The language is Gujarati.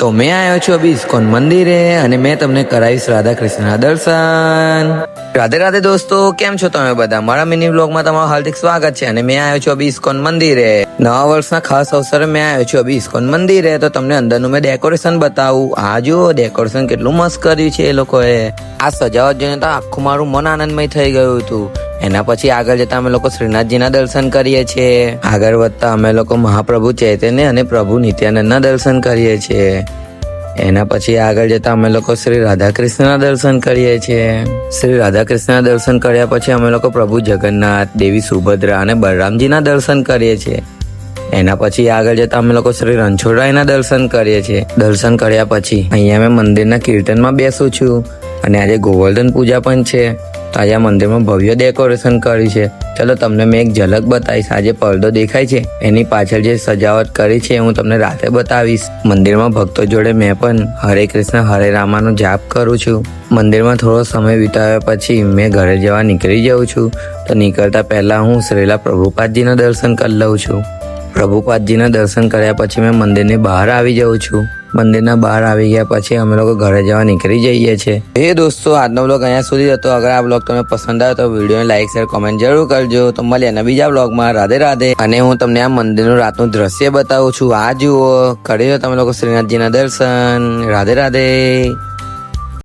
તો મેં આવ્યો છું અભી ઇસ્કોન મંદિરે અને મેં તમને કરાવીશ રાધા કૃષ્ણના દર્શન. રાધે રાધે દોસ્તો, કેમ છો તમે બધા? મારા મિની વ્લોગમાં તમારું હાર્દિક સ્વાગત છે. અને મેં આવ્યો છું અભી ઇસ્કોન મંદિરે. નવા વર્ષના ખાસ અવસરે મેં આવ્યો છું અભી ઇસ્કોન મંદિરે. તો તમને અંદરનું મેં ડેકોરેશન બતાવું. આ જુઓ ડેકોરેશન કેટલું મસ્ત કર્યું છે એ લોકોએ. આ સજાવટ જોઈને તો આખું મારું મન આનંદમય થઈ ગયું હતું. એના પછી આગળ જતા અમે લોકો શ્રીનાથજીના દર્શન કરીએ છીએ. આગળ વધતા અમે લોકો મહાપ્રભુ ચૈતન્ય અને પ્રભુ નિત્યાનંદના દર્શન કરીએ છીએ. એના પછી આગળ જતા અમે લોકો શ્રી રાધાકૃષ્ણના દર્શન કરીએ છીએ. શ્રી રાધાકૃષ્ણના દર્શન કર્યા પછી અમે લોકો પ્રભુ જગન્નાથ, દેવી સુભદ્રા અને બલરામજીના દર્શન કરીએ છીએ. એના પછી આગળ જતા અમે લોકો શ્રી રણછોડરાયના દર્શન કરીએ છીએ. દર્શન કર્યા પછી અહીંયા મેં મંદિરના કીર્તનમાં બેસું છું અને આજે ગોવર્ધન પૂજા પણ છે. તો આજે આ મંદિરમાં ભવ્ય ડેકોરેશન કર્યું છે. ચલો તમને મેં એક ઝલક બતાવીશ. આજે પડદો દેખાય છે એની પાછળ જે સજાવટ કરી છે હું તમને રાતે બતાવીશ. મંદિરમાં ભક્તો જોડે મેં પણ હરે કૃષ્ણ હરે રામાનો જાપ કરું છું. મંદિરમાં થોડો સમય વિતાવ્યા પછી મેં ઘરે જવા નીકળી જાઉં છું. તો નીકળતા પહેલા હું શ્રીલા પ્રભુપાદજીના દર્શન કરી લઉં છું. પ્રભુપાદજીના દર્શન કર્યા પછી મેં મંદિરની બહાર આવી જાઉં છું. મંદિરના બહાર આવી ગયા પછી અમે લોકો ઘરે જવા નીકળી જઈએ છીએ. એ દોસ્તો, આજનો બ્લોગ અહીંયા સુધી હતો. અગર આ બ્લોગ તમને પસંદ આવે તો વિડીયોને લાઈક શેર કોમેન્ટ જરૂર કરજો. તો મળીએ એના બીજા બ્લોગમાં. રાધે રાધે. અને હું તમને આ મંદિરનું રાતનું દ્રશ્ય બતાવું છું. આ જુઓ, કરી લો તમે લોકો શ્રીનાથજીના દર્શન. રાધે રાધે.